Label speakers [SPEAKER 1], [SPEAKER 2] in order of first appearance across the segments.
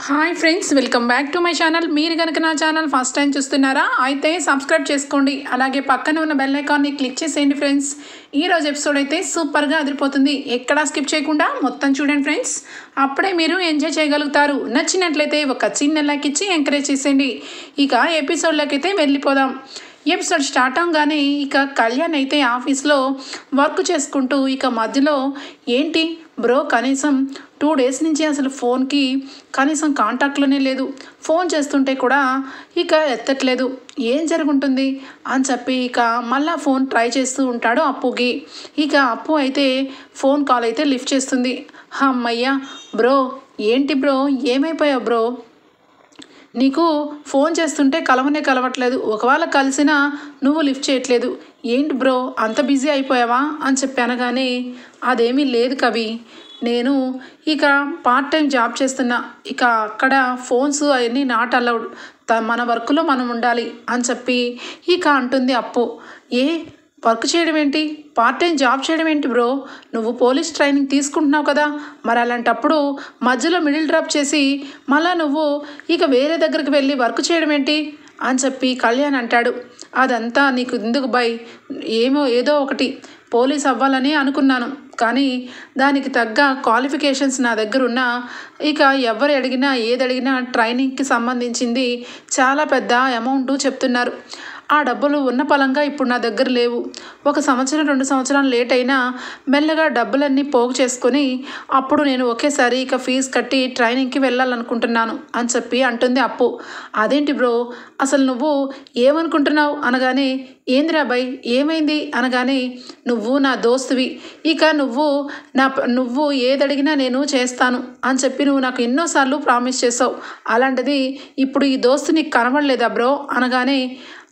[SPEAKER 1] Hi friends, welcome back to my channel. మీరు కనుక నా ఛానల్ ఫస్ట్ టైం చూస్తున్నారా అయితే సబ్స్క్రైబ్ చేసుకోండి. అలాగే పక్కన ఉన్న బెల్ ఐకాన్ని క్లిక్ చేసేయండి ఫ్రెండ్స్. ఈరోజు ఎపిసోడ్ అయితే సూపర్గా అదిరిపోతుంది. ఎక్కడా స్కిప్ చేయకుండా మొత్తం చూడండి ఫ్రెండ్స్. అప్పుడే మీరు ఎంజాయ్ చేయగలుగుతారు. నచ్చినట్లయితే ఒక చిన్న లైక్ ఇచ్చి ఎంకరేజ్ చేసేయండి. ఇక ఎపిసోడ్లోకి అయితే వెళ్ళిపోదాం. ఎపిసోడ్ స్టార్ట్ అవగానే ఇక కళ్యాణ్ అయితే ఆఫీస్లో వర్క్ చేసుకుంటూ ఇక మధ్యలో ఏంటి బ్రో కనీసం 2 డేస్ నుంచి అసలు ఫోన్కి కనీసం కాంటాక్ట్లోనే లేదు, ఫోన్ చేస్తుంటే కూడా ఇక ఎత్తట్లేదు, ఏం జరుగుంటుంది అని చెప్పి ఇక మళ్ళా ఫోన్ ట్రై చేస్తూ ఉంటాడు అప్పుకి. ఇక అప్పు అయితే ఫోన్ కాల్ అయితే లిఫ్ట్ చేస్తుంది. అమ్మయ్యా బ్రో, ఏంటి బ్రో ఏమైపోయావు బ్రో, నీకు ఫోన్ చేస్తుంటే కలవట్లేదు, ఒకవేళ కలిసినా నువ్వు లిఫ్ట్ చేయట్లేదు, ఏంటి బ్రో అంత బిజీ అయిపోయావా అని చెప్పి అనగానే అదేమీ లేదు కవి, నేను ఇక పార్ట్ టైం జాబ్ చేస్తున్నా, ఇక అక్కడ ఫోన్స్ అవన్నీ నాట్ అలౌడ్, మన వర్క్లో మనం ఉండాలి అని చెప్పి ఇక అంటుంది అప్పు. వర్క్ చేయడం ఏంటి, పార్ట్ టైం జాబ్ చేయడం ఏంటి బ్రో, నువ్వు పోలీస్ ట్రైనింగ్ తీసుకుంటున్నావు కదా, మరి అలాంటప్పుడు మధ్యలో మిడిల్ డ్రాప్ చేసి మళ్ళా నువ్వు ఇక వేరే దగ్గరికి వెళ్ళి వర్క్ చేయడం ఏంటి అని చెప్పి కళ్యాణ్ అంటాడు. అదంతా నీకు ఎందుకు బై, ఏదో ఒకటి పోలీస్ అవ్వాలని అనుకున్నాను, కానీ దానికి తగ్గ క్వాలిఫికేషన్స్ నా దగ్గర ఉన్నా, ఇక ఎవరు అడిగినా ఏది అడిగినా ట్రైనింగ్కి సంబంధించింది చాలా పెద్ద అమౌంట్ చెప్తున్నారు, ఆ డబ్బులు ఉన్న పలంగా ఇప్పుడు నా దగ్గర లేవు, 1 సంవత్సరం 2 సంవత్సరాలు లేట్ అయినా మెల్లగా డబ్బులన్నీ పోగు చేసుకొని అప్పుడు నేను ఒకేసారి ఇక ఫీజు కట్టి ట్రైనింగ్కి వెళ్ళాలనుకుంటున్నాను అని చెప్పి అంటుంది అప్పు. అదేంటి బ్రో అసలు నువ్వు ఏమనుకుంటున్నావు అనగానే, ఏందిరా బై ఏమైంది అనగానే, నువ్వు నా దోస్తువి, ఇక నువ్వు ఏదడిగినా నేను చేస్తాను అని చెప్పి నువ్వు నాకు ఎన్నోసార్లు ప్రామిస్ చేసావు, అలాంటిది ఇప్పుడు ఈ దోస్తు నీకు కనబడలేదా బ్రో అనగానే,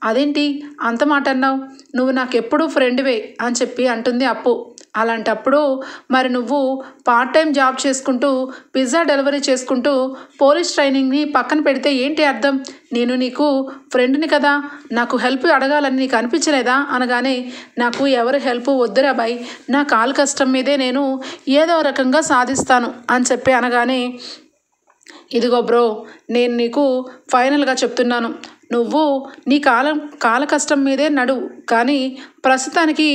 [SPEAKER 1] అదేంటి అంత మాట అన్నావు, నువ్వు నాకు ఎప్పుడూ ఫ్రెండ్వే అని చెప్పి అంటుంది అప్పు. అలాంటప్పుడు మరి నువ్వు పార్ట్ టైం జాబ్ చేసుకుంటూ పిజ్జా డెలివరీ చేసుకుంటూ పోలీస్ ట్రైనింగ్ని పక్కన పెడితే ఏంటి అర్థం, నేను నీకు ఫ్రెండ్ని కదా, నాకు హెల్ప్ అడగాలని నీకు అనిపించలేదా అనగానే, నాకు ఎవరి హెల్ప్ వద్దురా బాయ్, నా కాలు కష్టం మీదే నేను ఏదో రకంగా సాధిస్తాను అని చెప్పి అనగానే, ఇదిగో బ్రో నేను నీకు ఫైనల్గా చెప్తున్నాను, నువ్వు నీ కాల కష్టం మీదే నడువు, కానీ ప్రస్తుతానికి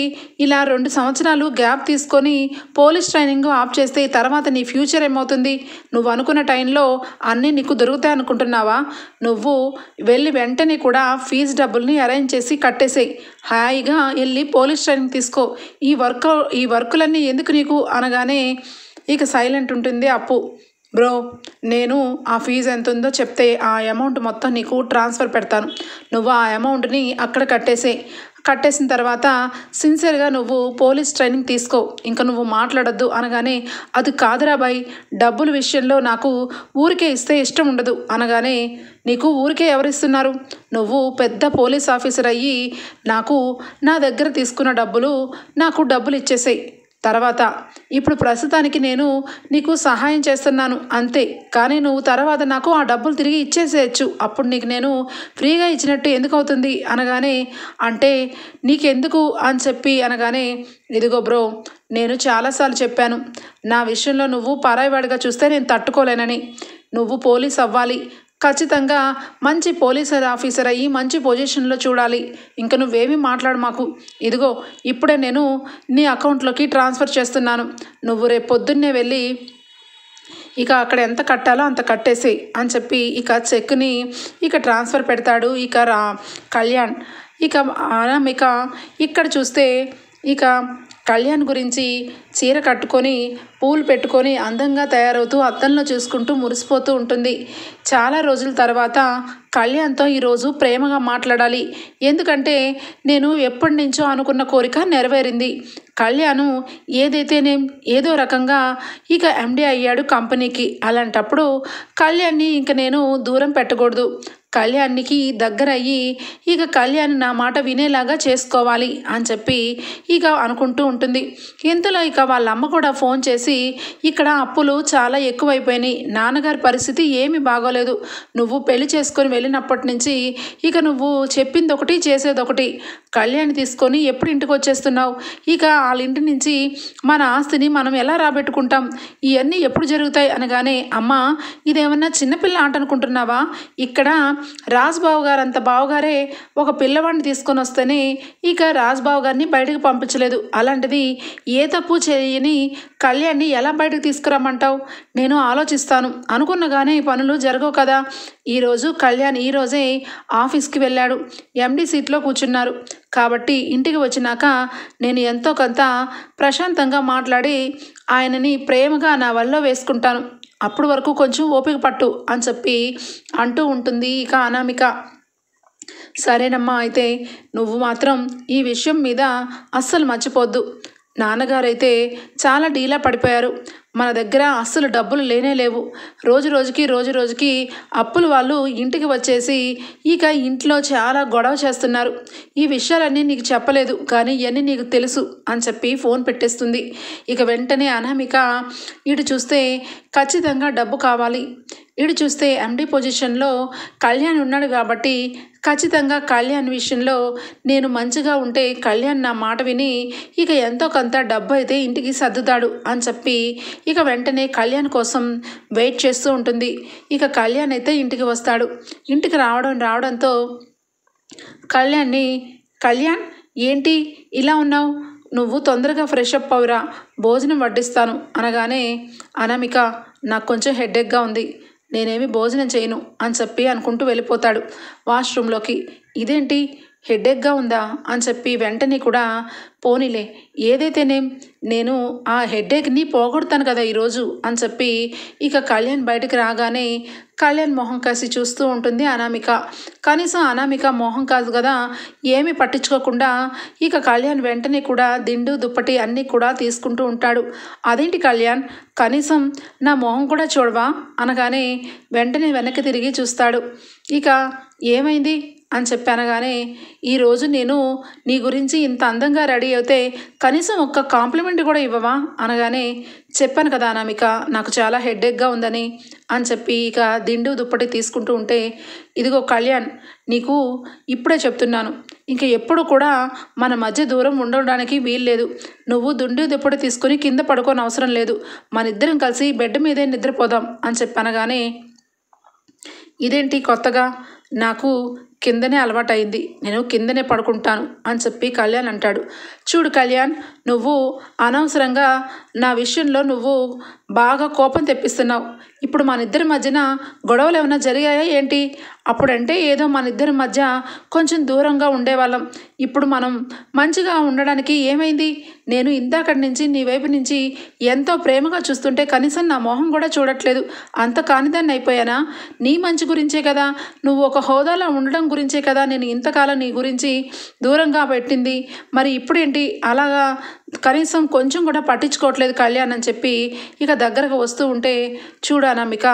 [SPEAKER 1] ఇలా 2 సంవత్సరాలు గ్యాప్ తీసుకొని పోలీస్ ట్రైనింగ్ ఆఫ్ చేస్తే తర్వాత నీ ఫ్యూచర్ ఏమవుతుంది, నువ్వు అనుకున్న టైంలో అన్నీ నీకు దొరుకుతాయి అనుకుంటున్నావా, నువ్వు వెళ్ళి వెంటనే కూడా ఫీజు డబ్బుల్ని అరేంజ్ చేసి కట్టేసేయి, హాయిగా వెళ్ళి పోలీస్ ట్రైనింగ్ తీసుకో, ఈ వర్కులన్నీ ఎందుకు నీకు అనగానే ఇక సైలెంట్ ఉంటుంది అప్పు. బ్రో నేను ఆ ఫీజు ఎంత ఉందో చెప్తే ఆ అమౌంట్ మొత్తం నీకు ట్రాన్స్ఫర్ పెడతాను, నువ్వు ఆ అమౌంట్ని అక్కడ కట్టేసిన తర్వాత సిన్సియర్గా నువ్వు పోలీస్ ట్రైనింగ్ తీసుకో, ఇంకా నువ్వు మాట్లాడొద్దు అనగానే, అది కాదురా బాయ్, డబ్బుల విషయంలో నాకు ఊరికే ఇస్తే ఇష్టం ఉండదు అనగానే, నీకు ఊరికే ఎవరిస్తున్నారు, నువ్వు పెద్ద పోలీస్ ఆఫీసర్ అయ్యి నా దగ్గర తీసుకున్న నాకు డబ్బులు ఇచ్చేసేయి, తర్వాత ఇప్పుడు ప్రస్తుతానికి నేను నీకు సహాయం చేస్తున్నాను అంతే, కానీ నువ్వు తర్వాత నాకు ఆ డబ్బులు తిరిగి ఇచ్చేసేయచ్చు, అప్పుడు నీకు నేను ఫ్రీగా ఇచ్చినట్టు ఎందుకు అవుతుంది అనగానే, అంటే నీకెందుకు అని చెప్పి అనగానే, ఇదిగో బ్రో నేను చాలాసార్లు చెప్పాను, నా విషయంలో నువ్వు పరాయివాడిగా చూస్తే నేను తట్టుకోలేనని, నువ్వు పోలీస్ అవ్వాలి, ఖచ్చితంగా మంచి పోలీస్ ఆఫీసర్ అయ్యి మంచి పొజిషన్లో చూడాలి, ఇంకా నువ్వేమీ మాట్లాడు మాకు, ఇదిగో ఇప్పుడే నేను నీ అకౌంట్లోకి ట్రాన్స్ఫర్ చేస్తున్నాను, నువ్వు రేపు పొద్దున్నే వెళ్ళి ఇక అక్కడ ఎంత కట్టాలో అంత కట్టేసేయి అని చెప్పి ఇక చెక్ని ఇక ట్రాన్స్ఫర్ పెడతాడు ఇక కళ్యాణ్. ఇక అనామిక ఇక్కడ చూస్తే ఇక కళ్యాణ్ గురించి చీర కట్టుకొని పూలు పెట్టుకొని అందంగా తయారవుతూ అద్దంలో చూసుకుంటూ మురిసిపోతూ ఉంటుంది. చాలా రోజుల తర్వాత కళ్యాణ్తో ఈరోజు ప్రేమగా మాట్లాడాలి, ఎందుకంటే నేను ఎప్పటి నుంచో అనుకున్న కోరిక నెరవేరింది, కళ్యాణ్ ఏదో రకంగా ఇక ఎండి అయ్యాడు కంపెనీకి, అలాంటప్పుడు కళ్యాణ్ని ఇంక నేను దూరం పెట్టకూడదు, కళ్యాణ్కి దగ్గరయ్యి ఇక కళ్యాణ్ నా మాట వినేలాగా చేసుకోవాలి అని చెప్పి ఇక అనుకుంటూ ఉంటుంది. ఇంతలో ఇక వాళ్ళ అమ్మ కూడా ఫోన్ చేసి ఇక్కడ అప్పులు చాలా ఎక్కువైపోయినాయి, నాన్నగారి పరిస్థితి ఏమీ బాగోలేదు, నువ్వు పెళ్లి చేసుకొని వెళ్ళినప్పటి నుంచి ఇక నువ్వు చెప్పింది ఒకటి చేసేది ఒకటి, కళ్యాణ్ తీసుకొని ఎప్పుడు ఇంటికి వచ్చేస్తున్నావు, ఇక వాళ్ళ ఇంటి నుంచి మన ఆస్తిని మనం ఎలా రాబెట్టుకుంటాం, ఇవన్నీ ఎప్పుడు జరుగుతాయి అనగానే అమ్మ ఇదేమన్నా చిన్నపిల్ల ఆట అనుకుంటున్నావా, ఇక్కడ రాజ్బాబు గారు అంత బావగారే ఒక పిల్లవాడిని తీసుకొని వస్తేనే ఇక రాజ్బాబు గారిని బయటకు పంపించలేదు, అలాంటిది ఏ తప్పు చేయని కళ్యాణ్ని ఎలా బయటకు తీసుకురమ్మంటావు, నేను ఆలోచిస్తాను, అనుకున్నగానే పనులు జరగవు కదా. ఈరోజు కళ్యాణ్ ఈరోజే ఆఫీస్కి వెళ్ళాడు, ఎండి సీట్లో కూర్చున్నారు కాబట్టి ఇంటికి వచ్చినాక నేను ఎంతో కొంత ప్రశాంతంగా మాట్లాడి ఆయనని ప్రేమగా నా వల్ల వేసుకుంటాను, అప్పటి వరకు కొంచెం ఓపిక పట్టు అని చెప్పి అంటూ ఉంటుంది ఇక అనామిక. సరేనమ్మా, అయితే నువ్వు మాత్రం ఈ విషయం మీద అస్సలు మర్చిపోద్దు, నాన్నగారైతే చాలా డీలా పడిపోయారు, మన దగ్గర అస్సలు డబ్బులు లేనే లేవు, రోజు రోజుకి అప్పులు వాళ్ళు ఇంటికి వచ్చేసి ఇక ఇంట్లో చాలా గొడవ చేస్తున్నారు, ఈ విషయాలన్నీ నీకు చెప్పలేదు కానీ ఇవన్నీ నీకు తెలుసు అని చెప్పి ఫోన్ పెట్టేస్తుంది. ఇక వెంటనే అనామిక ఇటు చూస్తే ఖచ్చితంగా డబ్బు కావాలి, ఇటు చూస్తే ఎండి పొజిషన్లో కళ్యాణ్ ఉన్నాడు కాబట్టి ఖచ్చితంగా కళ్యాణ్ విషయంలో నేను మంచిగా ఉంటే కళ్యాణ్ నా మాట విని ఇక ఎంతో కొంత డబ్బు అయితే ఇంటికి సర్దుతాడు అని చెప్పి ఇక వెంటనే కళ్యాణ్ కోసం వెయిట్ చేస్తూ ఉంటుంది. ఇక కళ్యాణ్ అయితే ఇంటికి వస్తాడు. ఇంటికి రావడంతో కళ్యాణ్ ఏంటి ఇలా ఉన్నావు, నువ్వు తొందరగా ఫ్రెష్ అప్ అవురా, భోజనం వడ్డిస్తాను అనగానే అనామిక నాకు కొంచెం హెడేక్గా ఉంది, నేనేమి భోజనం చేయను అని చెప్పి అనుకుంటూ వెళ్ళిపోతాడు వాష్రూమ్లోకి. ఇదేంటి హెడేక్గా ఉందా అని చెప్పి వెంటనే కూడా పోనీలే ఏదైతేనేం నేను ఆ హెడేక్ని పోగొడతాను కదా ఈరోజు అని చెప్పి ఇక కళ్యాణ్ బయటకు రాగానే కళ్యాణ్ మొహం కాసి చూస్తూ ఉంటుంది అనామిక. కనీసం అనామిక మొహం కాదు కదా ఏమీ పట్టించుకోకుండా ఇక కళ్యాణ్ వెంటనే కూడా దిండు దుప్పటి అన్నీ కూడా తీసుకుంటూ ఉంటాడు. అదేంటి కళ్యాణ్ కనీసం నా మొహం కూడా చూడవా అనగానే వెంటనే వెనక్కి తిరిగి చూస్తాడు. ఇక ఏమైంది అని చెప్పి అనగానే ఈరోజు నేను నీ గురించి ఇంత అందంగా రెడీ అయితే కనీసం ఒక్క కాంప్లిమెంట్ కూడా ఇవ్వవా అనగానే చెప్పాను కదా అనామిక నాకు చాలా హెడేక్గా ఉందని అని చెప్పి ఇక దిండు దుప్పటి తీసుకుంటూ ఉంటే ఇదిగో కళ్యాణ్ నీకు ఇప్పుడే చెప్తున్నాను, ఇంకా ఎప్పుడు కూడా మన మధ్య దూరం ఉండడానికి వీల్లేదు, నువ్వు దిండు దుప్పటి తీసుకుని కింద పడుకోని అవసరం లేదు, మన ఇద్దరం కలిసి బెడ్ మీదే నిద్రపోదాం అని చెప్పి అనగానే ఇదేంటి కొత్తగా, నాకు కిందనే అలవాటైంది, నేను కిందనే పడుకుంటాను అని చెప్పి కళ్యాణ్ అంటాడు. చూడు కళ్యాణ్ నువ్వు అనవసరంగా నా విషయంలో నువ్వు బాగా కోపం తెప్పిస్తున్నావు, ఇప్పుడు మన ఇద్దరి మధ్యన గొడవలు ఏమైనా జరిగాయా ఏంటి, అప్పుడంటే ఏదో మన ఇద్దరి మధ్య కొంచెం దూరంగా ఉండేవాళ్ళం, ఇప్పుడు మనం మంచిగా ఉండడానికి ఏమైంది, నేను ఇందాకటి నుంచి నీ వైపు నుంచి ఎంతో ప్రేమగా చూస్తుంటే కనీసం నా మొహం కూడా చూడట్లేదు, అంత కానిదాన్ని అయిపోయానా, నీ మంచి గురించే కదా, నువ్వు ఒక హోదాలో ఉండడం గురించే కదా నేను ఇంతకాలం నీ గురించి దూరంగా పెట్టింది, మరి ఇప్పుడేంటి అలాగా కనీసం కొంచెం కూడా పట్టించుకోవట్లేదు కళ్యాణ్ అని చెప్పి ఇక దగ్గరకు వస్తూ ఉంటే చూడు అనామిక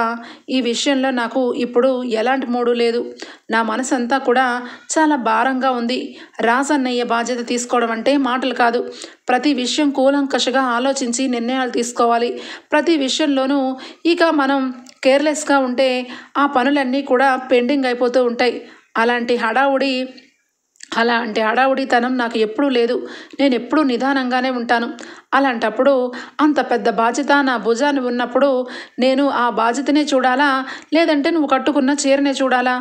[SPEAKER 1] ఈ విషయంలో నాకు ఇప్పుడు ఎలాంటి మూడు లేదు, నా మనసంతా కూడా చాలా భారంగా ఉంది, రాజన్నయ్య బాధ్యత తీసుకోవడం అంటే మాటలు కాదు, ప్రతి విషయం కూలంకషగా ఆలోచించి నిర్ణయాలు తీసుకోవాలి, ప్రతి విషయంలోనూ ఇక మనం కేర్లెస్గా ఉంటే ఆ పనులన్నీ కూడా పెండింగ్ అయిపోతూ ఉంటాయి, అలాంటి హడావుడితనం నాకు ఎప్పుడూ లేదు, నేను ఎప్పుడూ నిదానంగానే ఉంటాను, అలాంటప్పుడు అంత పెద్ద బాధ్యత నా భుజాన్ని ఉన్నప్పుడు నేను ఆ బాధ్యతనే చూడాలా లేదంటే నువ్వు కట్టుకున్న చీరనే చూడాలా,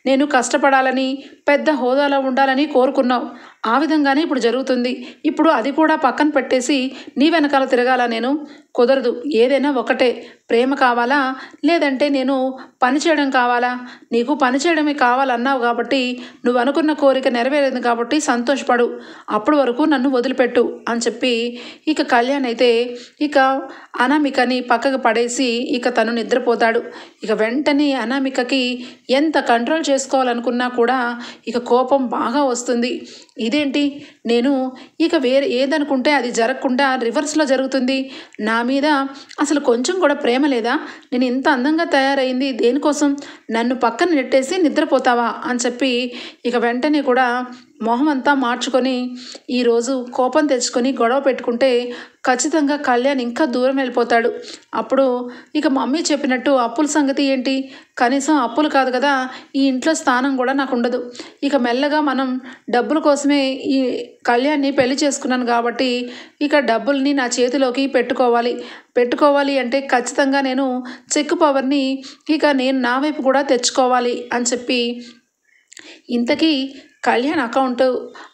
[SPEAKER 1] నేను కష్టపడాలని పెద్ద హోదాలో ఉండాలని కోరుకున్నావు, ఆ విధంగానే ఇప్పుడు జరుగుతుంది, ఇప్పుడు అది కూడా పక్కన పెట్టేసి నీ వెనకాల తిరగాల, నేను కుదరదు, ఏదైనా ఒకటే, ప్రేమ కావాలా లేదంటే నేను పని చేయడం కావాలా, నీకు పని చేయడమే కావాలన్నావు కాబట్టి నువ్వు అనుకున్న కోరిక నెరవేరింది కాబట్టి సంతోషపడు, అప్పటి వరకు నన్ను వదిలిపెట్టు అని చెప్పి ఇక కళ్యాణ్ అయితే ఇక అనామికని పక్కకు పడేసి ఇక తను నిద్రపోతాడు. ఇక వెంటనే అనామికకి ఎంత కంట్రోల్ చేసుకోవాలనుకున్నా కూడా ఇక కోపం బాగా వస్తుంది. ఇదేంటి, నేను ఇక వేరే ఏదనుకుంటే అది జరగకుండా రివర్స్లో జరుగుతుంది. నా మీద అసలు కొంచెం కూడా ప్రేమ లేదా? నేను ఇంత అందంగా తయారైంది దేనికోసం? నన్ను పక్కన నెట్టేసి నిద్రపోతావా అని చెప్పి ఇక వెంటనే కూడా మొహం అంతా మార్చుకొని ఈరోజు కోపం తెచ్చుకొని గొడవ పెట్టుకుంటే ఖచ్చితంగా కళ్యాణ్ ఇంకా దూరం వెళ్ళిపోతాడు. అప్పుడు ఇక మమ్మీ చెప్పినట్టు అప్పుల సంగతి ఏంటి? కనీసం అప్పులు కాదు కదా, ఈ ఇంట్లో స్థానం కూడా నాకు ఉండదు. ఇక మెల్లగా మనం డబ్బుల కోసమే ఈ కళ్యాణ్ని పెళ్లి చేసుకున్నాను కాబట్టి ఇక డబ్బుల్ని నా చేతిలోకి పెట్టుకోవాలి అంటే ఖచ్చితంగా నేను చెక్ పవర్ని ఇక నేను నా వైపు కూడా తెచ్చుకోవాలి అని చెప్పి ఇంతకీ కళ్యాణ్ అకౌంట్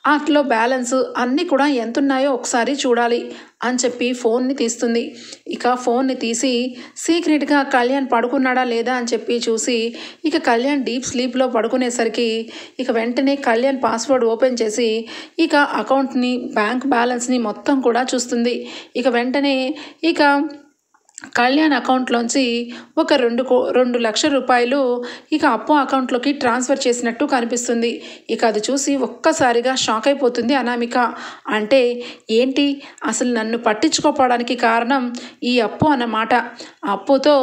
[SPEAKER 1] వాటిలో బ్యాలెన్స్ అన్నీ కూడా ఎంత ఉన్నాయో ఒకసారి చూడాలి అని చెప్పి ఫోన్ని తీస్తుంది. ఇక ఫోన్ని తీసి సీక్రెట్గా కళ్యాణ్ పడుకున్నాడా లేదా అని చెప్పి చూసి ఇక కళ్యాణ్ డీప్ స్లీప్లో పడుకునేసరికి ఇక వెంటనే కళ్యాణ్ పాస్వర్డ్ ఓపెన్ చేసి ఇక అకౌంట్ని బ్యాంక్ బ్యాలెన్స్ని మొత్తం కూడా చూస్తుంది. ఇక వెంటనే ఇక కళ్యాణ్ అకౌంట్లోంచి ఒక 2 లక్షల రూపాయలు ఇక అప్పు అకౌంట్లోకి ట్రాన్స్ఫర్ చేసినట్టు కనిపిస్తుంది. ఇక అది చూసి ఒక్కసారిగా షాక్ అయిపోతుంది అనామిక. అంటే ఏంటి, అసలు నన్ను పట్టించుకోపోవడానికి కారణం ఈ అప్పు అన్నమాట. అప్పుతో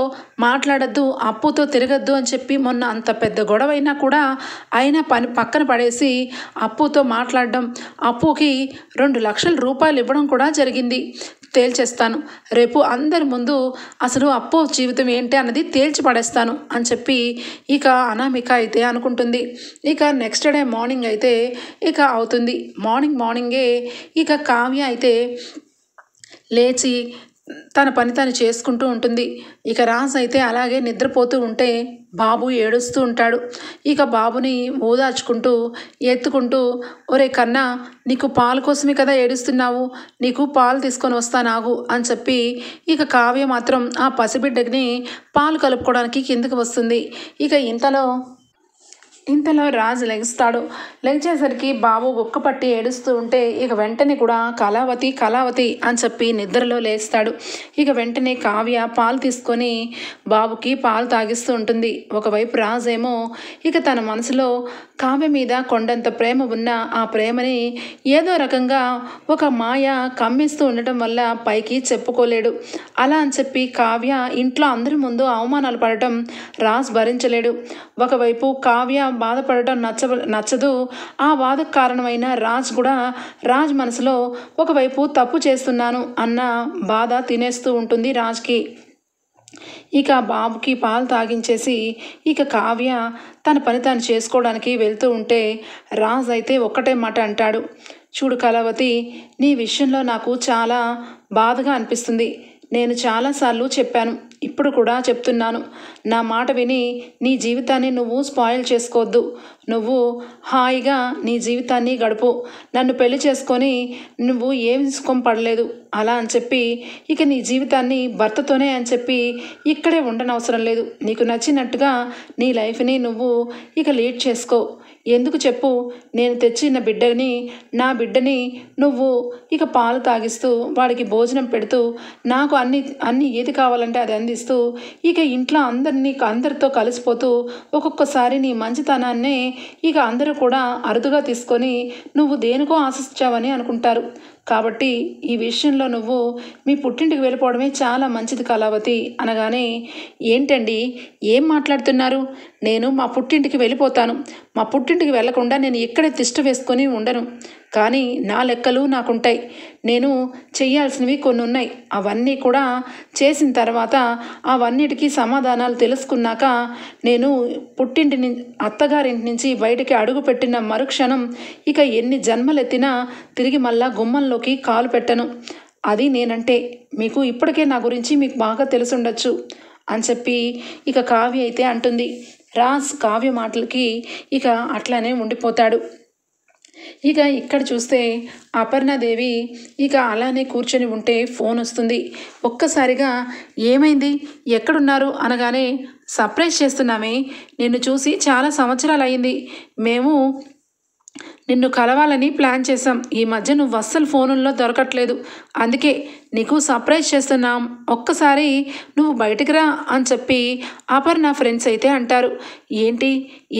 [SPEAKER 1] మాట్లాడద్దు, అప్పుతో తిరగద్దు అని చెప్పి మొన్న అంత పెద్ద గొడవైనా కూడా అయినా పక్కన పడేసి అప్పుతో మాట్లాడడం, అప్పుకి 2 లక్షల రూపాయలు ఇవ్వడం కూడా జరిగింది. తేల్చేస్తాను రేపు అందరి ముందు, అసలు అప్పు జీవితం ఏంటి అన్నది తేల్చి పడేస్తాను అని చెప్పి ఇక అనామిక అయితే అనుకుంటుంది. ఇక నెక్స్ట్ డే మార్నింగ్ అయితే ఇక అవుతుంది. మార్నింగే ఇక కావ్య అయితే లేచి తన పని తను చేసుకుంటూ ఉంటుంది. ఇక రాజ్ అయితే అలాగే నిద్రపోతూ ఉంటే బాబు ఏడుస్తూ ఉంటాడు. ఇక బాబుని ఓదార్చుకుంటూ ఎత్తుకుంటూ, ఒరే కన్నా, నీకు పాలు కోసమే కదా ఏడుస్తున్నావు, నీకు పాలు తీసుకొని వస్తానాగు అని చెప్పి ఇక కావ్య మాత్రం ఆ పసిబిడ్డని పాలు కలుపుకోవడానికి కిందకి వస్తుంది. ఇక ఇంతలో రాజు లెగిచేసరికి బాబు గుక్క పట్టి ఏడుస్తూ ఉంటే ఇక వెంటనే కూడా కళావతి అని చెప్పి నిద్రలో లేస్తాడు. ఇక వెంటనే కావ్య పాలు తీసుకొని బాబుకి పాలు తాగిస్తూ ఉంటుంది. ఒకవైపు రాజేమో ఇక తన మనసులో కావ్య మీద కొండంత ప్రేమ ఉన్న ఆ ప్రేమని ఏదో రకంగా ఒక మాయ కమ్మిస్తూ ఉండటం వల్ల పైకి చెప్పుకోలేడు. అలా అని చెప్పి కావ్య ఇంట్లో అందరి ముందు అవమానాలు పడటం రాజ్ భరించలేడు. ఒకవైపు కావ్య బాధపడటం నచ్చదు. ఆ బాధకు కారణమైన రాజ్ మనసులో ఒకవైపు తప్పు చేస్తున్నాను అన్న బాధ తినేస్తూ ఉంటుంది రాజ్కి. ఇక బాబుకి పాలు తాగించేసి ఇక కావ్య తన పని తాను చేసుకోవడానికి వెళ్తూ ఉంటే రాజ్ అయితే ఒక్కటే మాట అంటాడు, చూడు కళావతి, నీ విషయంలో నాకు చాలా బాధగా అనిపిస్తుంది. నేను చాలాసార్లు చెప్పాను, ఇప్పుడు కూడా చెప్తున్నాను, నా మాట విని నీ జీవితాన్ని నువ్వు స్పాయిల్ చేసుకోవద్దు. నువ్వు హాయిగా నీ జీవితాన్ని గడుపు. నన్ను పెళ్లి చేసుకొని నువ్వు ఏం పడలేదు అలా అని చెప్పి ఇక నీ జీవితాన్ని భర్తతోనే అని చెప్పి ఇక్కడే ఉండనవసరం లేదు. నీకు నచ్చినట్టుగా నీ లైఫ్ని నువ్వు ఇక లీడ్ చేసుకో. ఎందుకు చెప్పు, నేను తెచ్చిన నా బిడ్డని నువ్వు ఇక పాలు తాగిస్తూ వాడికి భోజనం పెడుతూ నాకు అన్ని ఏది కావాలంటే అది అందిస్తూ ఇక ఇంట్లో అందరితో కలిసిపోతూ ఒక్కొక్కసారి నీ మంచితనాన్నే ఇక అందరూ కూడా అరుదుగా తీసుకొని నువ్వు దేనికో ఆశించావని అనుకుంటారు. కాబట్టి ఈ విషయంలో నువ్వు మీ పుట్టింటికి వెళ్ళిపోవడమే చాలా మంచిది కళావతి అనగానే, ఏంటండి ఏం మాట్లాడుతున్నారు? నేను మా పుట్టింటికి వెళ్ళిపోతాను. మా పుట్టింటికి వెళ్లకుండా నేను ఇక్కడే తిష్ట వేసుకొని ఉండను. కానీ నా లెక్కలు నాకుంటాయి. నేను చేయాల్సినవి కొన్ని ఉన్నాయి. అవన్నీ కూడా చేసిన తర్వాత అవన్నిటికీ సమాధానాలు తెలుసుకున్నాక నేను అత్తగారింటి నుంచి బయటికి అడుగు పెట్టిన మరుక్షణం ఇక ఎన్ని జన్మలెత్తినా తిరిగి మళ్ళా గుమ్మంలోకి కాలు పెట్టను. అది నేనంటే. మీకు ఇప్పటికే నా గురించి మీకు బాగా తెలుసుండొచ్చు అని చెప్పి ఇక కావ్య అయితే అంటుంది. రాజ్ కావ్య మాటలకి ఇక అట్లానే ఉండిపోతాడు. ఇక ఇక్కడ చూస్తే అపర్ణాదేవి ఇక అలానే కూర్చొని ఉంటే ఫోన్ వస్తుంది. ఒక్కసారిగా ఏమైంది, ఎక్కడున్నారు అనగానే, సర్ప్రైజ్ చేస్తున్నామే, నిన్ను చూసి చాలా సంవత్సరాలు అయింది. మేము నిన్ను కలవాలని ప్లాన్ చేశాం. ఈ మధ్య నువ్వు అస్సలు ఫోనుల్లో దొరకట్లేదు. అందుకే నీకు సర్ప్రైజ్ చేస్తున్నాం, ఒక్కసారి నువ్వు బయటికి రా అని చెప్పి అపర్ణ ఫ్రెండ్స్ అయితే అంటారు. ఏంటి,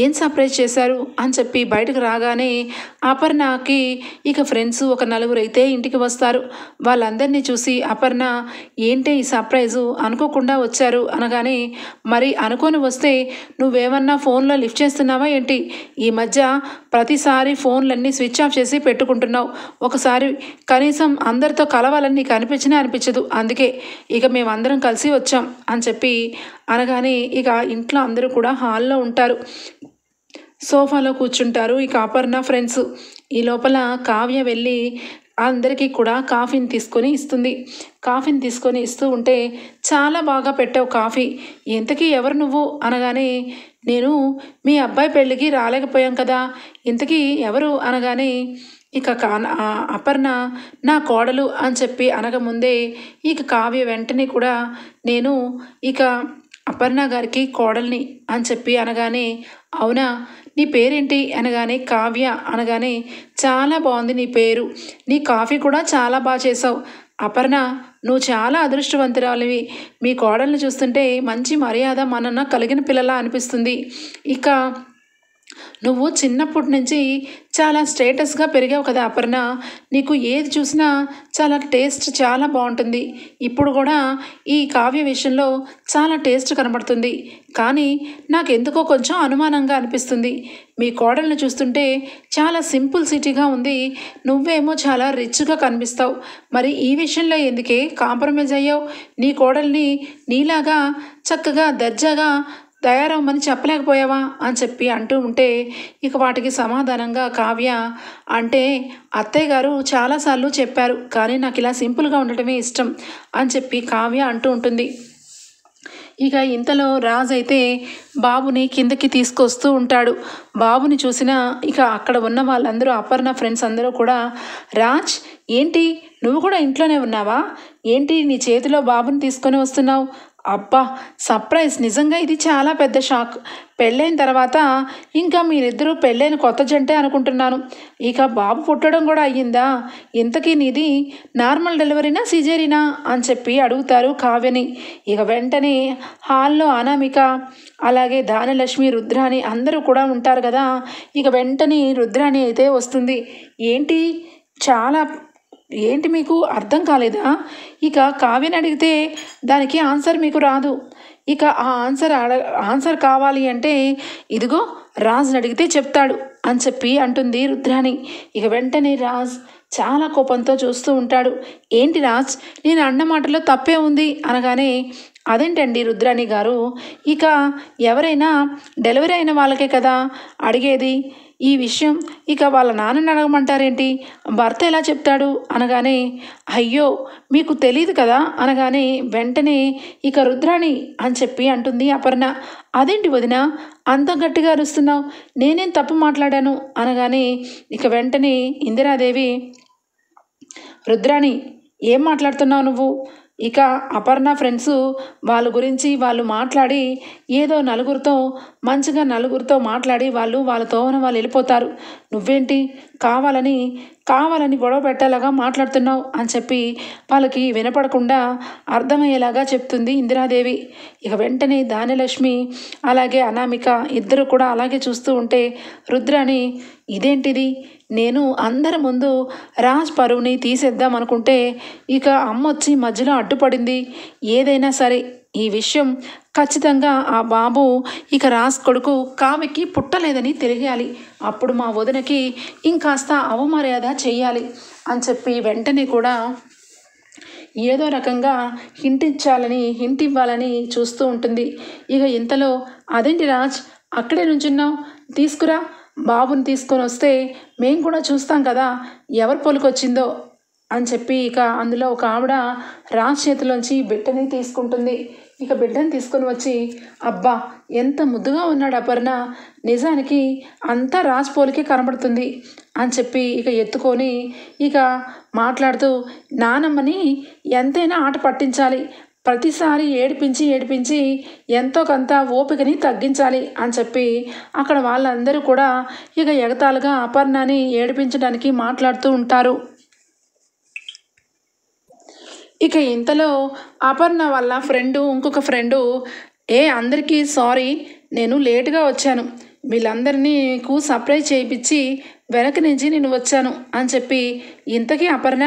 [SPEAKER 1] ఏం సర్ప్రైజ్ చేశారు అని చెప్పి బయటకు రాగానే అపర్ణకి ఇక ఫ్రెండ్స్ ఒక నలుగురు అయితే ఇంటికి వస్తారు. వాళ్ళందరినీ చూసి అపర్ణ, ఏంటి ఈ సర్ప్రైజు, అనుకోకుండా వచ్చారు అనగానే, మరి అనుకొని వస్తే నువ్వేమన్నా ఫోన్లో లిఫ్ట్ చేస్తున్నావా ఏంటి? ఈ మధ్య ప్రతిసారి ఫోన్లన్నీ స్విచ్ ఆఫ్ చేసి పెట్టుకుంటున్నావు. ఒకసారి కనీసం అందరితో కలవాలని నీకు అనిపించదు. అందుకే ఇక మేమందరం కలిసి వచ్చాం అని చెప్పి అనగానే ఇక ఇంట్లో అందరూ కూడా హాల్లో ఉంటారు, సోఫాలో కూర్చుంటారు ఇక అపర్ణ ఫ్రెండ్స్. ఈ లోపల కావ్య వెళ్ళి అందరికీ కూడా కాఫీని తీసుకొని ఇస్తుంది. కాఫీని తీసుకొని ఇస్తూ ఉంటే, చాలా బాగా పెట్టావు కాఫీ, ఇంతకీ ఎవరు నువ్వు అనగానే, నేను మీ అబ్బాయి పెళ్ళికి రాలేకపోయాం కదా, ఇంతకీ ఎవరు అనగానే ఇక అపర్ణ నా కోడలు అని చెప్పి అనకముందే ఇక కావ్య వెంటనే కూడా నేను ఇక అపర్ణ గారికి కోడల్ని అని చెప్పి అనగానే, అవునా, నీ పేరేంటి అనగానే కావ్య అనగానే, చాలా బాగుంది నీ పేరు, నీ కాఫీ కూడా చాలా బాగా చేసావు. అపర్ణ, నువ్వు చాలా అదృష్టవంతురాలివి, మీ కోడల్ని చూస్తుంటే మంచి మర్యాద మనన్న కలిగిన పిల్లలా అనిపిస్తుంది. ఇక నువ్వు చిన్నప్పటి నుంచి చాలా స్టేటస్గా పెరిగావు కదా అపర్ణ, నీకు ఏది చూసినా చాలా టేస్ట్ చాలా బాగుంటుంది. ఇప్పుడు కూడా ఈ కావ్య విషయంలో చాలా టేస్ట్ కనబడుతుంది. కానీ నాకెందుకో కొంచెం అనుమానంగా అనిపిస్తుంది. మీ కోడల్ని చూస్తుంటే చాలా సింపుల్ సిటీగా ఉంది, నువ్వేమో చాలా రిచ్గా కనిపిస్తావు. మరి ఈ విషయంలో ఎందుకే కాంప్రమైజ్ అయ్యావు? నీ కోడల్ని నీలాగా చక్కగా దర్జాగా తయారవ్వమని చెప్పలేకపోయావా అని చెప్పి అంటూ ఉంటే ఇక వాటికి సమాధానంగా కావ్య, అంటే అత్తయ్య గారు చాలాసార్లు చెప్పారు, కానీ నాకు ఇలా సింపుల్గా ఉండటమే ఇష్టం అని చెప్పి కావ్య అంటూ ఉంటుంది. ఇక ఇంతలో రాజు అయితే బాబుని కిందకి తీసుకొస్తూ ఉంటాడు. బాబుని చూసిన ఇక అక్కడ ఉన్న వాళ్ళందరూ, అపర్ణ ఫ్రెండ్స్ అందరూ కూడా, రాజ్ ఏంటి నువ్వు కూడా ఇంట్లోనే ఉన్నావా, ఏంటి నీ చేతిలో బాబుని తీసుకొని వస్తున్నావు? అబ్బా, సర్ప్రైజ్, నిజంగా ఇది చాలా పెద్ద షాక్. పెళ్ళైన తర్వాత ఇంకా మీరిద్దరూ పెళ్ళైన కొత్త జంటే అనుకుంటున్నాను. ఇక బాబు పుట్టడం కూడా అయ్యిందా? ఇంతకీ నీది నార్మల్ డెలివరీనా సిజేరీనా అని చెప్పి అడుగుతారు కావ్యని. ఇక వెంటనే హాల్లో అనామిక, అలాగే ధాన్యలక్ష్మి, రుద్రాణి అందరూ కూడా ఉంటారు కదా. ఇక వెంటనే రుద్రాణి అయితే వస్తుంది. ఏంటి మీకు అర్థం కాలేదా? ఇక కావ్యని అడిగితే దానికి ఆన్సర్ మీకు రాదు. ఇక ఆ ఆన్సర్ కావాలి అంటే ఇదిగో రాజుని అడిగితే చెప్తాడు అని చెప్పి అంటుంది రుద్రాణి. ఇక వెంటనే రాజ్ చాలా కోపంతో చూస్తూ ఉంటాడు. ఏంటి రాజ్, నేను అన్న మాటలో తప్పే ఉంది అనగానే, అదేంటండి రుద్రాణి గారు, ఇక ఎవరైనా డెలివరీ అయిన వాళ్ళకే కదా అడిగేది ఈ విషయం, ఇక వాళ్ళ నాన్నని అడగమంటారేంటి, భర్త ఎలా చెప్తాడు అనగానే, అయ్యో మీకు తెలియదు కదా అనగానే వెంటనే ఇక రుద్రాణి అని చెప్పి అంటుంది అపర్ణ. అదేంటి వదిన అంత గట్టిగా అరుస్తున్నావు, నేనేం తప్పు మాట్లాడాను అనగానే ఇక వెంటనే ఇందిరాదేవి, రుద్రాణి ఏం మాట్లాడుతున్నావు నువ్వు? ఇక అపర్ణ ఫ్రెండ్స్ వాళ్ళ గురించి వాళ్ళు మాట్లాడి ఏదో నలుగురితో మాట్లాడి వాళ్ళతో వాళ్ళు వెళ్ళిపోతారు. నువ్వేంటి కావాలని గొడవ పెట్టేలాగా మాట్లాడుతున్నావు అని చెప్పి వాళ్ళకి వినపడకుండా అర్థమయ్యేలాగా చెప్తుంది ఇందిరాదేవి. ఇక వెంటనే ధాన్యలక్ష్మి అలాగే అనామిక ఇద్దరు కూడా అలాగే చూస్తూ ఉంటే, రుద్రాణి ఇదేంటిది, నేను అందరి ముందు రాజ్ పరువుని తీసేద్దాం అనుకుంటే ఇక అమ్మ వచ్చి మధ్యలో అడ్డుపడింది. ఏదైనా సరే ఈ విషయం ఖచ్చితంగా ఆ బాబు ఇక రాజ్ కొడుకు కావ్యకి పుట్టలేదని తెలియాలి, అప్పుడు మా వదినకి ఇంకాస్త అవమర్యాద చెయ్యాలి అని చెప్పి వెంటనే కూడా ఏదో రకంగా హింట్ ఇవ్వాలని చూస్తూ ఉంటుంది. ఇక ఇంతలో, అదేంటి రాజ్ అక్కడే నుంచున్నావు, తీసుకురా, బాబుని తీసుకొని వస్తే మేము కూడా చూస్తాం కదా ఎవరి పొలికొచ్చిందో అని చెప్పి ఇక అందులో ఒక ఆవిడ రాజ్ చేతిలోంచి బిడ్డని తీసుకుంటుంది. ఇక బిడ్డని తీసుకొని వచ్చి, అబ్బా ఎంత ముద్దుగా ఉన్నాడు అపర్ణ, నిజానికి అంతా రాజ్ పోలికే కనబడుతుంది అని చెప్పి ఇక ఎత్తుకొని ఇక మాట్లాడుతూ, నానమ్మని ఎంతైనా ఆట పట్టించాలి, ప్రతిసారి ఏడిపించి ఎంతో కొంత ఓపికని తగ్గించాలి అని చెప్పి అక్కడ వాళ్ళందరూ కూడా ఇక ఎగతాళిగా అపర్ణని ఏడిపించడానికి మాట్లాడుతూ ఉంటారు. ఇక ఇంతలో అపర్ణ వాళ్ళ ఫ్రెండు ఇంకొక ఫ్రెండు, అందరికీ సారీ, నేను లేటుగా వచ్చాను, వీళ్ళందరినీ నీకు సర్ప్రైజ్ చేయించి వెనక నుంచి నేను వచ్చాను అని చెప్పి, ఇంతకీ అపర్ణ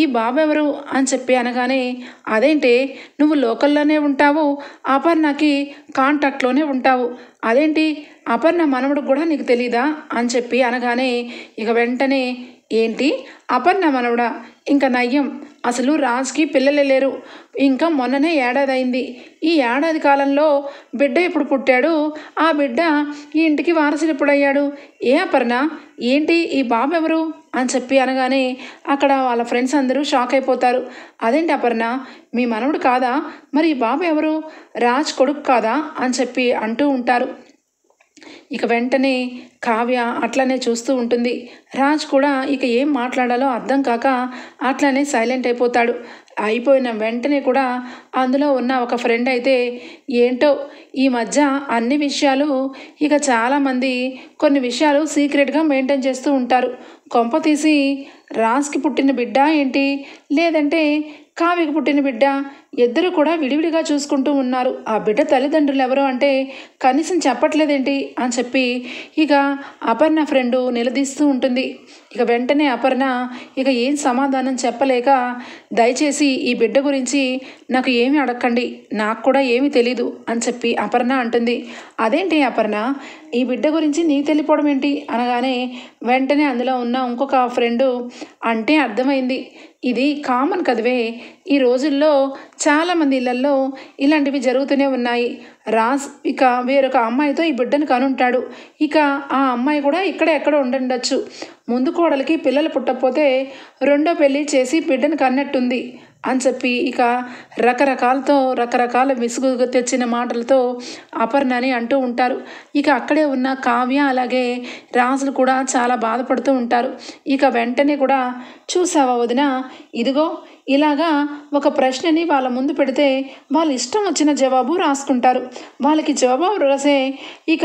[SPEAKER 1] ఈ బాబు ఎవరు అని చెప్పి అనగానే, అదేంటి నువ్వు లోకల్లోనే ఉంటావు, అపర్ణకి కాంటాక్ట్లోనే ఉంటావు, అదేంటి అపర్ణ మనవడు కూడా నీకు తెలీదా అని చెప్పి అనగానే, ఇక వెంటనే ఏంటి అపర్ణ మనవడా, ఇంకా నయ్యం, అసలు రాజ్కి పిల్లలే లేరు, ఇంకా మొన్ననే ఏడాది అయింది, ఈ ఏడాది కాలంలో బిడ్డ ఎప్పుడు పుట్టాడు, ఆ బిడ్డ ఈ ఇంటికి వారసుడు ఎప్పుడయ్యాడు, అపర్ణ ఏంటి ఈ బాబు ఎవరు అని చెప్పి అనగానే అక్కడ వాళ్ళ ఫ్రెండ్స్ అందరూ షాక్ అయిపోతారు. అదేంటి అపర్ణ మీ మనవడు కాదా, మరి ఈ బాబు ఎవరు, రాజ్ కొడుకు కాదా అని చెప్పి అంటూ ఉంటారు. ఇక వెంటనే కావ్య అట్లనే చూస్తూ ఉంటుంది. రాజ్ కూడా ఇక ఏం మాట్లాడాలో అర్థం కాక అట్లనే సైలెంట్ అయిపోతాడు. అయిపోయిన వెంటనే కూడా అందులో ఉన్న ఒక ఫ్రెండ్ అయితే, ఏంటో ఈ మధ్య అన్ని విషయాలు ఇక చాలామంది కొన్ని విషయాలు సీక్రెట్గా మెయింటైన్ చేస్తూ ఉంటారు, కొంప తీసి రాజ్కి పుట్టిన బిడ్డ ఏంటి, లేదంటే కావ్యకి పుట్టిన బిడ్డ, ఇద్దరు కూడా విడివిడిగా చూసుకుంటూ ఉన్నారు, ఆ బిడ్డ తల్లిదండ్రులు ఎవరు అంటే కనీసం చెప్పట్లేదేంటి అని చెప్పి ఇక అపర్ణ ఫ్రెండు నిలదీస్తూ ఉంటుంది. ఇక వెంటనే అపర్ణ ఇక ఏం సమాధానం చెప్పలేక, దయచేసి ఈ బిడ్డ గురించి నాకు ఏమీ అడగండి, నాకు కూడా ఏమీ తెలీదు అని చెప్పి అపర్ణ అంటుంది. అదేంటి అపర్ణ ఈ బిడ్డ గురించి నీకు తెలియపోవడం ఏంటి అనగానే వెంటనే అందులో ఉన్న ఇంకొక ఫ్రెండు, అంటే అర్థమైంది, ఇది కామన్ కదవే, ఈ రోజుల్లో చాలామంది ఇళ్లల్లో ఇలాంటివి జరుగుతూనే ఉన్నాయి, రాజ్ ఇక వేరొక అమ్మాయితో ఈ బిడ్డను కనుంటాడు, ఇక ఆ అమ్మాయి కూడా ఇక్కడ ఎక్కడ ఉండుండొచ్చు, ముందు కోడలికి పిల్లలు పుట్టకపోతే రెండో పెళ్ళి చేసి బిడ్డను కన్నట్టుంది అని చెప్పి ఇక రకరకాల విసుగు తెచ్చిన మాటలతో అపర్ణని అంటూ ఉంటారు. ఇక అక్కడే ఉన్న కావ్య అలాగే రాజులు కూడా చాలా బాధపడుతూ ఉంటారు. ఇక వెంటనే కూడా, చూసావా వదిన, ఇదిగో ఇలాగా ఒక ప్రశ్నని వాళ్ళ ముందు పెడితే వాళ్ళు ఇష్టం వచ్చిన జవాబు రాసుకుంటారు, వాళ్ళకి జవాబు రాసే ఇక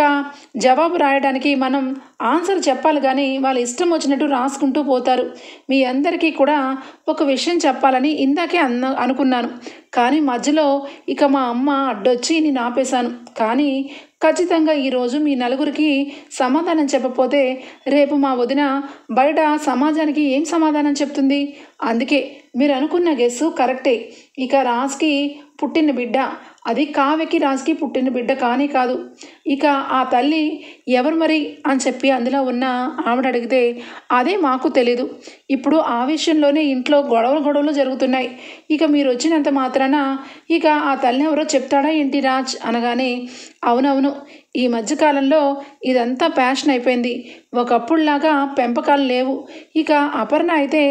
[SPEAKER 1] జవాబు రాయడానికి మనం ఆన్సర్ చెప్పాలి కానీ వాళ్ళు ఇష్టం వచ్చినట్టు రాసుకుంటూ పోతారు. మీ అందరికీ కూడా ఒక విషయం చెప్పాలని ఇందాకే అనుకున్నాను, కానీ మధ్యలో ఇక మా అమ్మ అడ్డొచ్చి నేను ఆపేశాను, కానీ ఖచ్చితంగా ఈరోజు మీ నలుగురికి సమాధానం చెప్పకపోతే రేపు మా వదిన బయట సమాజానికి ఏం సమాధానం చెప్తుంది, అందుకే మీరు అనుకున్న గెస్సు కరెక్టే, ఇక రాజ్కి పుట్టిన బిడ్డ అది కావ్యకి రాజ్కి పుట్టిన బిడ్డ కానీ కాదు, ఇక ఆ తల్లి ఎవరు మరి అని చెప్పి అందులో ఉన్న ఆవిడ అడిగితే, అదే మాకు తెలీదు, ఇప్పుడు ఆ విషయంలోనే ఇంట్లో గొడవలు జరుగుతున్నాయి, ఇక మీరు వచ్చినంత మాత్రాన ఇక ఆ తల్లి ఎవరో చెప్తాడా ఏంటి రాజ్ అనగానే, అవునవును, ఈ మధ్యకాలంలో ఇదంతా ప్యాషన్ అయిపోయింది, ఒకప్పుడులాగా పెంపకాలు లేవు, ఇక అపర్ణ అయితే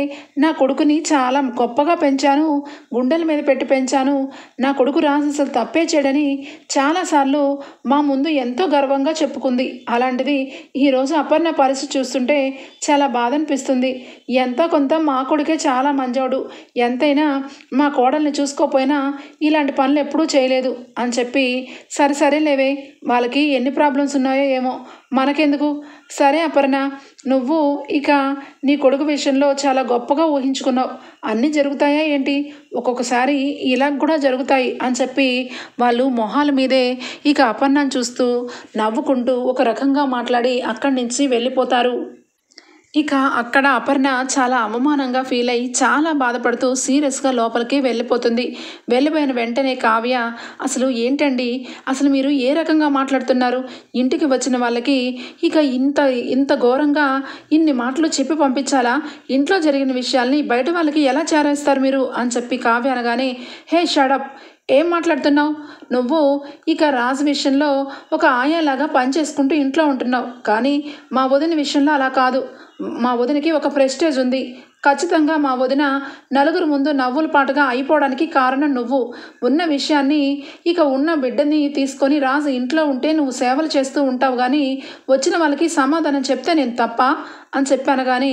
[SPEAKER 1] నా కొడుకుని చాలా గొప్పగా పెంచాను, గుండెల మీద పెట్టి పెంచాను, నా కొడుకు రాజు అసలు తప్పే చేయడని చాలాసార్లు మా ముందు ఎంతో గర్వంగా చెప్పుకుంది, అలాంటిది ఈరోజు అపర్ణ పరిస్థితి చూస్తుంటే చాలా బాధ అనిపిస్తుంది, ఎంతో కొంత మా కొడుకే చాలా మంచోడు, ఎంతైనా మా కోడల్ని చూసుకోపోయినా ఇలాంటి పనులు ఎప్పుడూ చేయలేదు అని చెప్పి, సరేలేవే వాళ్ళకి ఎన్ని ప్రాబ్లమ్స్ ఉన్నాయో ఏమో మనకెందుకు, సరే అపర్ణ నువ్వు ఇక నీ కొడుకు విషయంలో చాలా గొప్పగా ఊహించుకున్నావు, అన్నీ జరుగుతాయా ఏంటి, ఒక్కొక్కసారి ఇలా కూడా జరుగుతాయి అని చెప్పి వాళ్ళు మొహాల మీదే ఇక అపర్ణను చూస్తూ నవ్వుకుంటూ ఒక రకంగా మాట్లాడి అక్కడి నుంచి వెళ్ళిపోతారు. ఇక అక్కడ అపర్ణ చాలా అవమానంగా ఫీల్ అయ్యి చాలా బాధపడుతూ సీరియస్గా లోపలికి వెళ్ళిపోతుంది. వెళ్ళిపోయిన వెంటనే కావ్య, అసలు ఏంటండి, అసలు మీరు ఏ రకంగా మాట్లాడుతున్నారు, ఇంటికి వచ్చిన వాళ్ళకి ఇక ఇంత ఘోరంగా ఇన్ని మాటలు చెప్పి పంపించాలా, ఇంట్లో జరిగిన విషయాల్ని బయట వాళ్ళకి ఎలా చేరేస్తారు మీరు అని చెప్పి కావ్య అనగానే, హే షడప్, ఏం మాట్లాడుతున్నావు నువ్వు, ఇక రాజు విషయంలో ఒక ఆయాలాగా పనిచేసుకుంటూ ఇంట్లో ఉంటున్నావు, కానీ మా వదిన విషయంలో అలా కాదు, మా వదినకి ఒక ప్రెస్టేజ్ ఉంది, ఖచ్చితంగా మా వదిన నలుగురు ముందు నవ్వుల పాటుగా అయిపోవడానికి కారణం నువ్వు, ఉన్న విషయాన్ని ఇక ఉన్న బిడ్డని తీసుకొని రాజు ఇంట్లో ఉంటే నువ్వు సేవలు చేస్తూ ఉంటావు, కానీ వచ్చిన వాళ్ళకి సమాధానం చెప్తే నేను తప్ప అని చెప్పాను, కానీ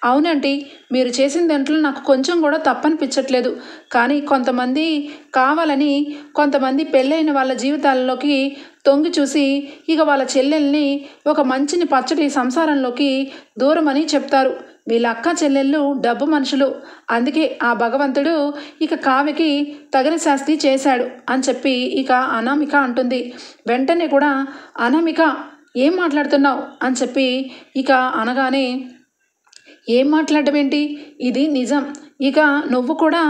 [SPEAKER 1] అవునండి మీరు చేసిన దాంట్లో నాకు కొంచెం కూడా తప్పనిపించట్లేదు, కానీ కొంతమంది కావాలని కొంతమంది పెళ్ళైన వాళ్ళ జీవితాల్లోకి తొంగి చూసి ఇక వాళ్ళ చెల్లెల్ని ఒక మంచిని పచ్చటి సంసారంలోకి దూరమని చెప్తారు, వీళ్ళ అక్క చెల్లెళ్ళు డబ్బు మనుషులు, అందుకే ఆ భగవంతుడు ఇక కావ్యకి తగిన శాస్తి చేశాడు అని చెప్పి ఇక అనామిక అంటుంది. వెంటనే కూడా అనామిక ఏం మాట్లాడుతున్నావు అని చెప్పి ఇక అనగానే, ఏం మాట్లాడడం ఏంటి, ఇది నిజం. ఇక నువ్వు కూడా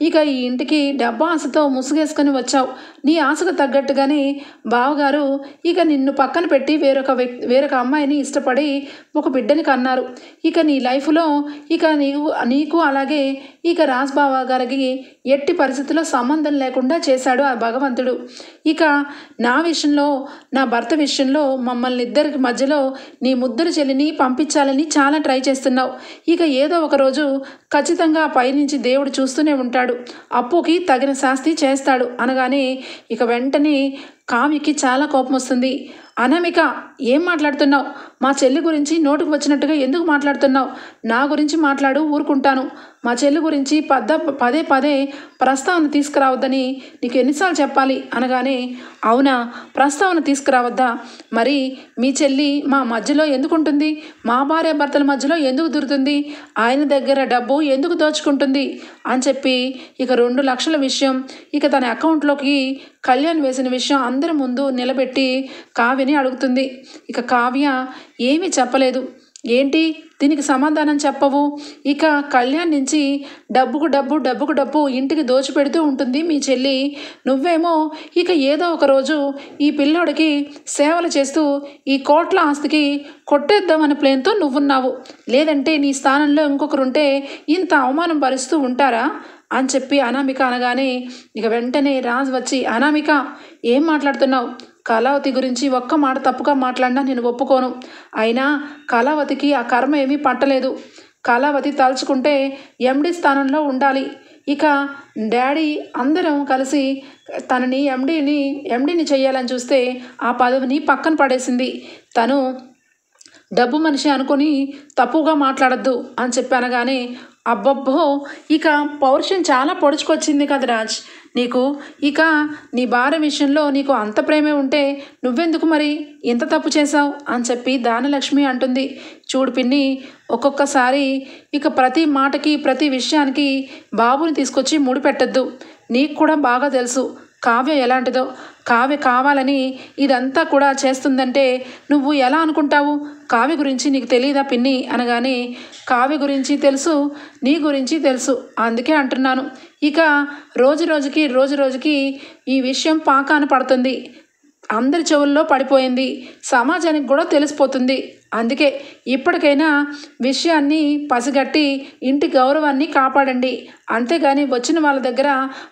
[SPEAKER 1] ఇక ఈ ఇంటికి డబ్బా ఆశతో ముసుగేసుకొని వచ్చావు. నీ ఆశకు తగ్గట్టుగానే బావగారు ఇక నిన్ను పక్కన పెట్టి వేరొక అమ్మాయిని ఇష్టపడి ఒక బిడ్డని కన్నారు. ఇక నీ లైఫ్లో ఇక నీకు అలాగే ఇక రాజ్ బావ గారికి ఎట్టి పరిస్థితుల్లో సంబంధం లేకుండా చేశాడు ఆ భగవంతుడు. ఇక నా విషయంలో, నా భర్త విషయంలో మమ్మల్ని ఇద్దరికి మధ్యలో నీ ముద్దుల చెల్లిని పంపించాలని చాలా ట్రై చేస్తున్నావు. ఇక ఏదో ఒక రోజు ఖచ్చితంగా పైనుంచి దేవుడు చూస్తూనే ఉంటాడు, అప్పుకి తగిన శాస్తి చేస్తాడు అనగానే ఇక వెంటనే కావ్యకి చాలా కోపం వస్తుంది. అనామిక ఏం మాట్లాడుతున్నావు, మా చెల్లి గురించి నోటికి వచ్చినట్టుగా ఎందుకు మాట్లాడుతున్నావు, నా గురించి మాట్లాడు ఊరుకుంటాను, మా చెల్లి గురించి పదే పదే ప్రస్తావన తీసుకురావద్దని నీకు ఎన్నిసార్లు చెప్పాలి అనగానే, అవునా ప్రస్తావన తీసుకురావద్దా, మరి మీ చెల్లి మా మధ్యలో ఎందుకు ఉంటుంది, మా భార్య భర్తల మధ్యలో ఎందుకు దూరుతుంది, ఆయన దగ్గర డబ్బు ఎందుకు దోచుకుంటుంది అని చెప్పి ఇక 2 లక్షల విషయం ఇక తన అకౌంట్లోకి కళ్యాణ్ వేసిన విషయం అందరి ముందు నిలబెట్టి కావ్యని అడుగుతుంది. ఇక కావ్య ఏమీ చెప్పలేదు. ఏంటి దీనికి సమాధానం చెప్పవు, ఇక కళ్యాణ్ నుంచి డబ్బుకు డబ్బు ఇంటికి దోచిపెడుతూ ఉంటుంది మీ చెల్లి, నువ్వేమో ఇక ఏదో ఒక రోజు ఈ పిల్లోడికి సేవలు చేస్తూ ఈ కోట్ల ఆస్తికి కొట్టేద్దామనే ప్లాన్తో నువ్వున్నావు, లేదంటే నీ స్థానంలో ఇంకొకరుంటే ఇంత అవమానం భరిస్తూ ఉంటారా అని చెప్పి అనామిక అనగానే ఇక వెంటనే రాజ్ వచ్చి, అనామిక ఏం మాట్లాడుతున్నావు, కళావతి గురించి ఒక్క మాట తప్పుగా మాట్లాడినా నేను ఒప్పుకోను, అయినా కళావతికి ఆ కర్మ ఏమీ పట్టలేదు, కళావతి తలుచుకుంటే ఎండి స్థానంలో ఉండాలి, ఇక డాడీ అందరం కలిసి తనని ఎండిని చేయాలని చూస్తే ఆ పదవిని పక్కన పడేసింది, తను డబ్బు మనిషి అనుకొని తప్పుగా మాట్లాడద్దు అని చెప్పనగానే, అబ్బబ్బో ఇక పౌరుషం చాలా పొడుచుకొచ్చింది కదా రాజ్ నీకు, ఇక నీ భార్య విషయంలో నీకు అంత ప్రేమే ఉంటే నువ్వెందుకు మరి ఇంత తప్పు చేశావు అని చెప్పి దానలక్ష్మి అంటుంది. చూడు పిన్ని, ఒక్కొక్కసారి ఇక ప్రతి మాటకి ప్రతి విషయానికి బాబుని తీసుకొచ్చి ముడిపెట్టద్దు, నీకు కూడా బాగా తెలుసు కావ్య ఎలాంటిదో, కావ్య కావాలని ఇదంతా కూడా చేస్తుందంటే నువ్వు ఎలా అనుకుంటావు, కావ్య గురించి నీకు తెలియదా పిన్ని అనగానే, కావ్య గురించి తెలుసు, నీ గురించి తెలుసు, అందుకే అంటున్నాను, ఇక రోజు రోజుకి ఈ విషయం పాకాన పడుతుంది, అందరి చెవుల్లో పడిపోయింది, సమాజానికి కూడా తెలిసిపోతుంది, అందుకే ఇప్పటికైనా విషయాన్ని పసిగట్టి ఇంటి గౌరవాన్ని కాపాడండి, అంతేగాని వచ్చిన వాళ్ళ దగ్గర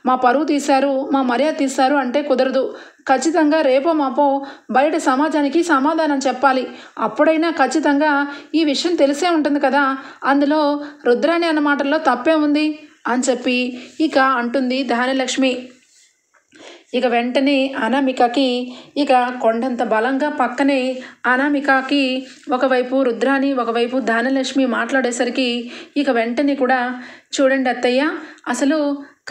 [SPEAKER 1] మా పరువు తీశారు, మా మర్యాద తీశారు అంటే కుదరదు, ఖచ్చితంగా రేపో మాపో బయట సమాజానికి సమాధానం చెప్పాలి, అప్పుడైనా ఖచ్చితంగా ఈ విషయం తెలిసే ఉంటుంది కదా, అందులో రుద్రాణి అన్న మాటల్లో తప్పే ఉంది అని చెప్పి ఇక అంటుంది ధాన్యలక్ష్మి. ఇక వెంటనే అనామికకి ఇక కొండంత బలంగా పక్కనే అనామికకి ఒకవైపు రుద్రాణి ఒకవైపు ధాన్యలక్ష్మి మాట్లాడేసరికి ఇక వెంటనే కూడా, చూడండి అత్తయ్య, అసలు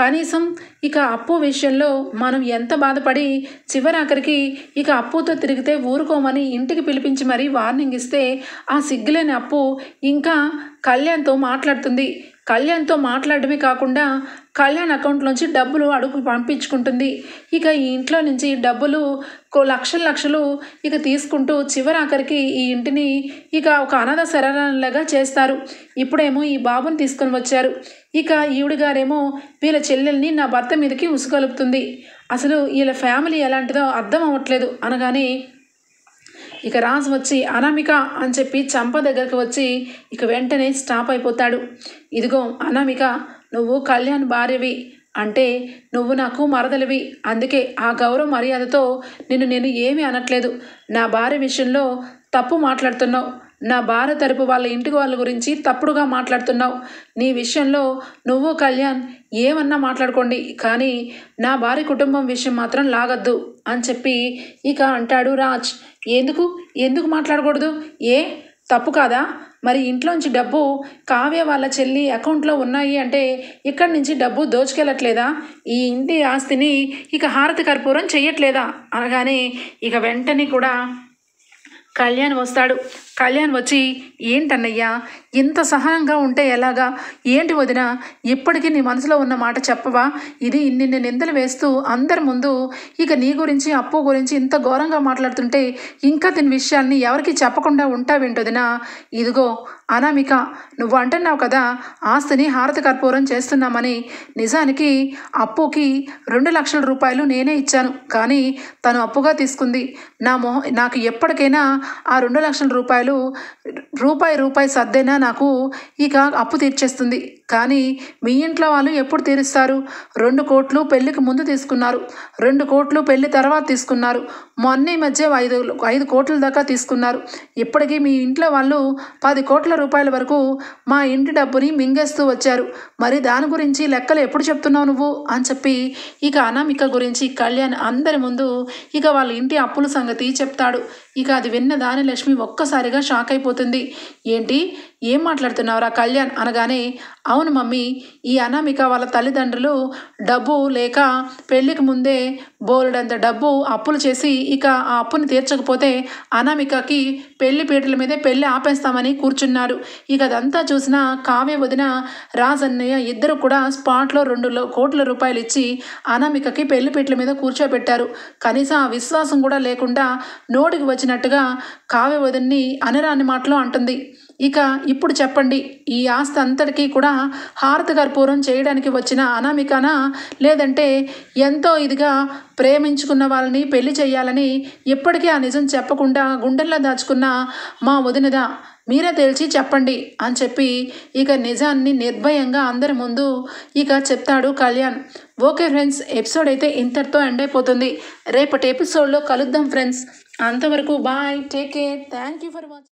[SPEAKER 1] కనీసం ఇక అప్పు విషయంలో మనం ఎంత బాధపడి చివరాఖరికి ఇక అప్పుతో తిరిగితే ఊరుకోమని ఇంటికి పిలిపించి మరీ వార్నింగ్ ఇస్తే ఆ సిగ్గులేని అప్పు ఇంకా కళ్యాణ్తో మాట్లాడుతుంది, కళ్యాణ్తో మాట్లాడమే కాకుండా కళ్యాణ్ అకౌంట్లోంచి డబ్బులు అడుగు పంపించుకుంటుంది, ఇక ఈ ఇంట్లో నుంచి డబ్బులు లక్షలు ఇక తీసుకుంటూ చివరాఖరికి ఈ ఇంటిని ఇక ఒక అనాథ శరణాలయంలాగా చేస్తారు. ఇప్పుడేమో ఈ బాబుని తీసుకొని వచ్చారు, ఇక ఈవిడ గారేమో వీళ్ళ చెల్లెల్ని నా భర్త మీదకి ఉసుగలుపుతుంది, అసలు వీళ్ళ ఫ్యామిలీ ఎలాంటిదో అర్థం అవ్వట్లేదు అనగానే ఇక రాజు వచ్చి అనామిక అని చెప్పి చంప దగ్గరకు వచ్చి ఇక వెంటనే స్టాప్ అయిపోతాడు. ఇదిగో అనామిక, నువ్వు కళ్యాణ్ భార్యవి అంటే నువ్వు నాకు మరదలివి, అందుకే ఆ గౌరవ మర్యాదతో నేను ఏమీ అనట్లేదు, నా భార్య విషయంలో తప్పు మాట్లాడుతున్నావు, నా భార్య తరపు వాళ్ళ ఇంటికి వాళ్ళ గురించి తప్పుడుగా మాట్లాడుతున్నావు, నీ విషయంలో నువ్వు కళ్యాణ్ ఏమన్నా మాట్లాడుకోండి, కానీ నా భార్య కుటుంబం విషయం మాత్రం లాగద్దు అని చెప్పి ఇక అంటాడు రాజ్. ఎందుకు మాట్లాడకూడదు, ఏ తప్పు కాదా, మరి ఇంట్లోంచి డబ్బు కావ్య వాళ్ళ చెల్లి అకౌంట్లో ఉన్నాయి అంటే ఇక్కడి నుంచి డబ్బు దోచుకెళ్ళట్లేదా, ఈ ఇంటి ఆస్తిని ఇక హారతి కర్పూరం చెయ్యట్లేదా అనగానే ఇక వెంటనే కూడా కళ్యాణ్ వస్తాడు. కళ్యాణ్ వచ్చి, ఏంటన్నయ్యా ఇంత సహనంగా ఉంటే ఎలాగా? ఏంటి వదిన, ఇప్పటికీ నీ మనసులో ఉన్న మాట చెప్పవా? ఇది ఇన్ని నిందలు వేస్తూ అందరి ముందు ఇక నీ గురించి అప్పు గురించి ఇంత ఘోరంగా మాట్లాడుతుంటే ఇంకా దీని విషయాల్ని ఎవరికి చెప్పకుండా ఉంటావేంటొదినా? ఇదిగో అనామిక, నువ్వు అంటున్నావు కదా ఆస్తిని హారతి కర్పూరం చేస్తున్నామని. నిజానికి అప్పుకి 2 లక్షల రూపాయలు నేనే ఇచ్చాను, కానీ తను అప్పుగా తీసుకుంది. నాకు ఎప్పటికైనా ఆ 2 లక్షల రూపాయలు రూపాయి సర్దైనా నాకు ఇక అప్పు తీర్చేస్తుంది. కానీ మీ ఇంట్లో వాళ్ళు ఎప్పుడు తీరుస్తారు? 2 కోట్లు పెళ్లికి ముందు తీసుకున్నారు, 2 కోట్లు పెళ్లి తర్వాత తీసుకున్నారు, మొన్న మధ్య 5 కోట్ల దాకా తీసుకున్నారు. ఇప్పటికీ మీ ఇంట్లో వాళ్ళు 10 కోట్ల రూపాయల వరకు మా ఇంటి డబ్బుని మింగేస్తూ వచ్చారు. మరి దాని గురించి లెక్కలు ఎప్పుడు చెప్తున్నావు నువ్వు అని చెప్పి ఇక అనామిక గురించి కళ్యాణ్ అందరి ముందు ఇక వాళ్ళ ఇంటి అప్పుల సంగతి చెప్తాడు. ఇక అది విన్న దానిలక్ష్మి ఒక్కసారిగా షాక్ అయిపోతుంది. ఏంటి, ఏం మాట్లాడుతున్నావురా కళ్యాణ్ అనగానే, అవును మమ్మీ, ఈ అనామిక వాళ్ళ తల్లిదండ్రులు డబ్బు లేక పెళ్ళికి ముందే బోలెడంత డబ్బు అప్పులు చేసి ఇక ఆ అప్పుని తీర్చకపోతే అనామికకి పెళ్లి పీటల మీదే పెళ్లి ఆపేస్తామని కూర్చున్నారు. ఇక అదంతా చూసిన కావ్య వదిన రాజన్నయ్య ఇద్దరు కూడా స్పాట్లో 2 కోట్ల రూపాయలు ఇచ్చి అనామికకి పెళ్లి పీటల మీద కూర్చోబెట్టారు. కనీసం ఆ విశ్వాసం కూడా లేకుండా నోటికి వచ్చినట్టుగా కావ్య వదిన్ని అనరాని మాటలు అంటుంది. ఇక ఇప్పుడు చెప్పండి, ఈ ఆస్తి అంతటికీ కూడా హారతి కర్పూరం చేయడానికి వచ్చిన అనామికనా, లేదంటే ఎంతో ఇదిగా ప్రేమించుకున్న వాళ్ళని పెళ్లి చేయాలని ఇప్పటికీ ఆ నిజం చెప్పకుండా గుండెల్లో దాచుకున్న మా వదినదా? మీరే తేల్చి చెప్పండి అని చెప్పి ఇక నిజాన్ని నిర్భయంగా అందరి ముందు ఇక చెప్తాడు కళ్యాణ్. ఓకే ఫ్రెండ్స్, ఎపిసోడ్ అయితే ఇంతటితో ఎండ్ అయిపోతుంది. రేపటి ఎపిసోడ్లో కలుద్దాం ఫ్రెండ్స్. అంతవరకు bye, take care, thank you for watching.